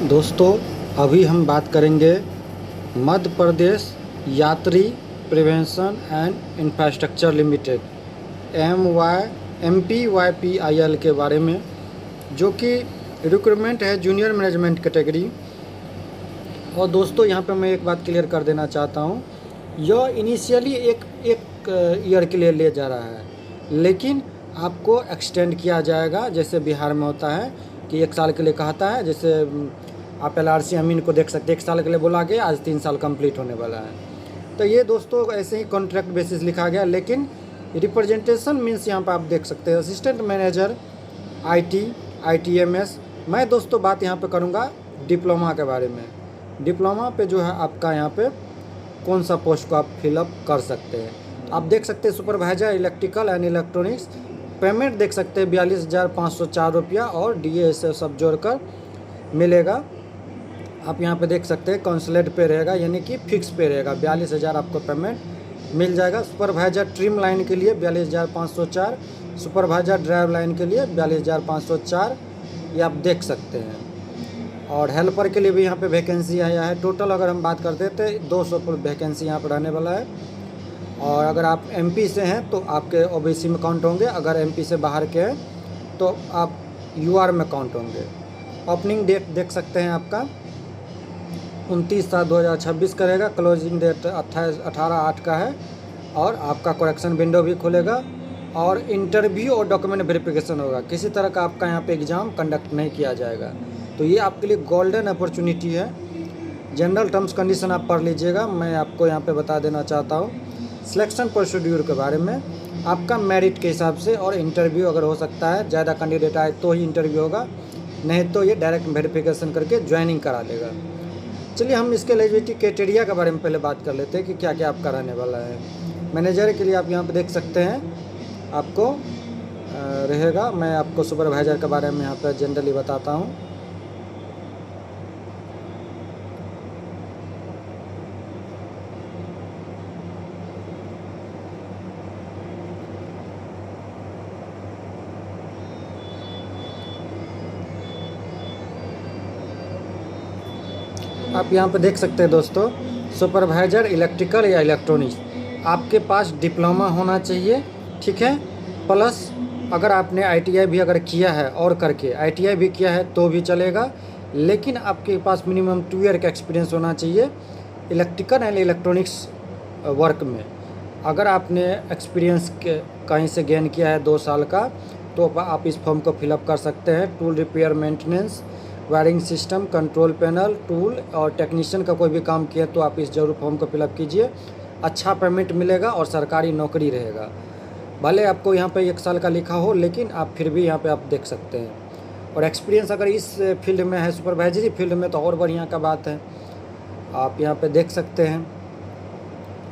दोस्तों, अभी हम बात करेंगे मध्य प्रदेश यात्री prevention and infrastructure limited MPYPIL के बारे में, जो कि रिक्रूटमेंट है जूनियर मैनेजमेंट कैटेगरी। और दोस्तों, यहाँ पे मैं एक बात क्लियर कर देना चाहता हूँ, यह इनिशियली एक ईयर के लिए ले जा रहा है, लेकिन आपको एक्सटेंड किया जाएगा। जैसे बिहार में होता है कि 1 साल के लिए कहता है, जैसे आप LRC अमीन को देख सकते हैं, 1 साल के लिए बोला गया, आज 3 साल कंप्लीट होने वाला है। तो ये दोस्तों ऐसे ही कॉन्ट्रैक्ट बेसिस लिखा गया, लेकिन रिप्रेजेंटेशन मीन्स यहाँ पर आप देख सकते हैं असिस्टेंट मैनेजर ITMS। मैं दोस्तों बात यहाँ पे करूँगा डिप्लोमा के बारे में। डिप्लोमा पे जो है आपका यहाँ पे कौन सा पोस्ट को आप फिलअप कर सकते हैं। आप देख सकते हैं supervisor electrical and electronics, payment देख सकते हैं 42,504 रुपया, और DA सब जोड़कर मिलेगा। आप यहाँ पे देख सकते हैं कॉन्सुलेट पे रहेगा, यानी कि फिक्स पे रहेगा, 42,000 आपको पेमेंट मिल जाएगा। सुपरवाइजर ट्रिम लाइन के लिए 42,504, सुपरवाइजर ड्राइव लाइन के लिए 42,504, ये आप देख सकते हैं। और हेल्पर के लिए भी यहाँ पे वैकेंसी आया है। टोटल अगर हम बात करते तो 200 वैकेंसी यहाँ पर रहने वाला है। और अगर आप MP से हैं तो आपके OBC में काउंट होंगे, अगर MP से बाहर के हैं तो आप UR में काउंट होंगे। ओपनिंग डेट देख सकते हैं आपका 29/7/2026 का रहेगा, क्लोजिंग डेट 18/8 का है। और आपका करेक्शन विंडो भी खुलेगा, और इंटरव्यू और डॉक्यूमेंट वेरिफिकेशन होगा। किसी तरह का आपका यहाँ पे एग्ज़ाम कंडक्ट नहीं किया जाएगा। तो ये आपके लिए गोल्डन अपॉर्चुनिटी है। जनरल टर्म्स कंडीशन आप पढ़ लीजिएगा। मैं आपको यहाँ पे बता देना चाहता हूँ सिलेक्शन प्रोसीड्यूर के बारे में। आपका मेरिट के हिसाब से, और इंटरव्यू अगर हो सकता है ज़्यादा कैंडिडेट आए तो ही इंटरव्यू होगा, नहीं तो ये डायरेक्ट वेरिफिकेशन करके ज्वाइनिंग करा लेगा। चलिए हम इसके एलिजिबिलिटी क्राइटेरिया के बारे में पहले बात कर लेते हैं कि क्या क्या आपका रहने वाला है। मैनेजर के लिए आप यहाँ पे देख सकते हैं आपको रहेगा। मैं आपको सुपरवाइज़र के बारे में यहाँ पर जनरली बताता हूँ। आप यहाँ पे देख सकते हैं दोस्तों, सुपरवाइजर इलेक्ट्रिकल या इलेक्ट्रॉनिक्स, आपके पास डिप्लोमा होना चाहिए, ठीक है। प्लस अगर आपने ITI भी अगर किया है, और करके ITI भी किया है तो भी चलेगा, लेकिन आपके पास मिनिमम 2 ईयर का एक्सपीरियंस होना चाहिए इलेक्ट्रिकल एंड इलेक्ट्रॉनिक्स वर्क में। अगर आपने एक्सपीरियंस कहीं से गेन किया है 2 साल का, तो आप इस फॉर्म को फिलअप कर सकते हैं। Tool repair maintenance, wiring system, control panel, tool और टेक्नीशियन का कोई भी काम किया तो आप इस जरूर फॉर्म को फिलअप कीजिए। अच्छा पेमेंट मिलेगा और सरकारी नौकरी रहेगा। भले आपको यहाँ पे 1 साल का लिखा हो, लेकिन आप फिर भी यहाँ पे आप देख सकते हैं। और एक्सपीरियंस अगर इस फील्ड में है, सुपरवाइजरी फील्ड में, तो और बढ़िया का बात है। आप यहाँ पे देख सकते हैं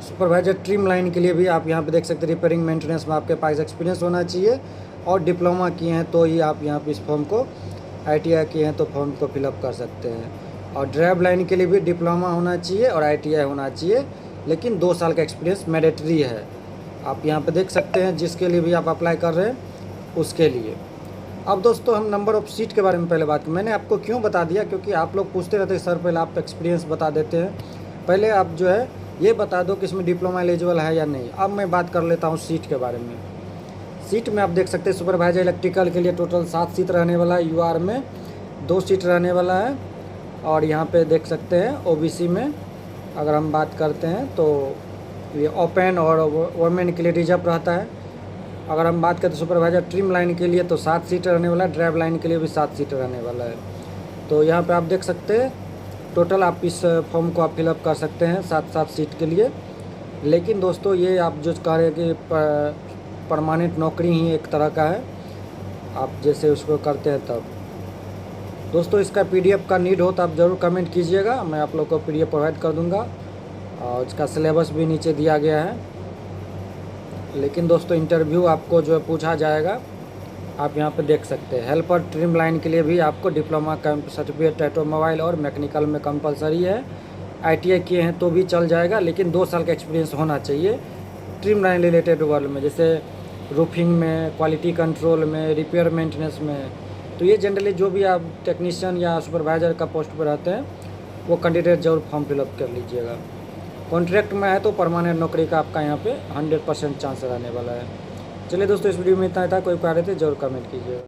सुपरवाइजर ट्रिम लाइन के लिए भी आप यहाँ पे देख सकते हैं रिपेयरिंग मेंटेनेंस में आपके पास एक्सपीरियंस होना चाहिए, और डिप्लोमा किए हैं तो ही आप यहाँ पे इस फॉर्म को, ITI किए हैं तो फॉर्म को फिलअप कर सकते हैं। और ड्राइव लाइन के लिए भी डिप्लोमा होना चाहिए और ITI होना चाहिए, लेकिन 2 साल का एक्सपीरियंस मैंडेटरी है। आप यहाँ पे देख सकते हैं जिसके लिए भी आप अप्लाई कर रहे हैं उसके लिए। अब दोस्तों हम नंबर ऑफ़ सीट के बारे में पहले बात की। मैंने आपको क्यों बता दिया, क्योंकि आप लोग पूछते रहते हैं सर पहले आप एक्सपीरियंस बता देते हैं, पहले आप जो है ये बता दो कि इसमें डिप्लोमा एलिजिबल है या नहीं। अब मैं बात कर लेता हूँ सीट के बारे में। सीट में आप देख सकते हैं सुपरवाइजर इलेक्ट्रिकल के लिए टोटल 7 सीट रहने वाला है, UR में 2 सीट रहने वाला है। और यहाँ पे देख सकते हैं OBC में अगर हम बात करते हैं तो ये ओपन और वुमेन के लिए रिजर्व रहता है। अगर हम बात करते हैं सुपरवाइजर ट्रिम लाइन के लिए तो 7 सीट रहने वाला है, ड्राइव लाइन के लिए भी 7 सीट रहने वाला है। तो यहाँ पे आप देख सकते हैं टोटल आप इस फॉर्म को आप फिलअप कर सकते हैं 7 सीट के लिए। लेकिन दोस्तों ये आप जो कह रहे हैं कि परमानेंट नौकरी ही एक तरह का है, आप जैसे उसको करते हैं तब। दोस्तों इसका PDF का नीड हो तो आप ज़रूर कमेंट कीजिएगा, मैं आप लोग को PDF प्रोवाइड कर दूंगा। और इसका सिलेबस भी नीचे दिया गया है। लेकिन दोस्तों इंटरव्यू आपको जो है पूछा जाएगा, आप यहाँ पे देख सकते हैं। हेल्पर ट्रिम लाइन के लिए भी आपको डिप्लोमा कैंप सर्टिफिकेट ऑटोमोबाइल और मैकेनिकल में कंपलसरी है। ITI किए हैं तो भी चल जाएगा, लेकिन 2 साल का एक्सपीरियंस होना चाहिए ट्रिम लाइन रिलेटेड वर्ल्ड में, जैसे रूफिंग में, क्वालिटी कंट्रोल में, रिपेयर मेंटेनेंस में, तो ये जनरली जो भी आप टेक्नीशियन या सुपरवाइज़र का पोस्ट पर रहते हैं वो कैंडिडेट जरूर फॉर्म फिलअप कर लीजिएगा। कॉन्ट्रैक्ट में है तो परमानेंट नौकरी का आपका यहाँ पे 100% चांस रहने वाला है। चलिए दोस्तों, इस वीडियो में इतना ही था। कोई कार्य थे जरूर कमेंट कीजिएगा।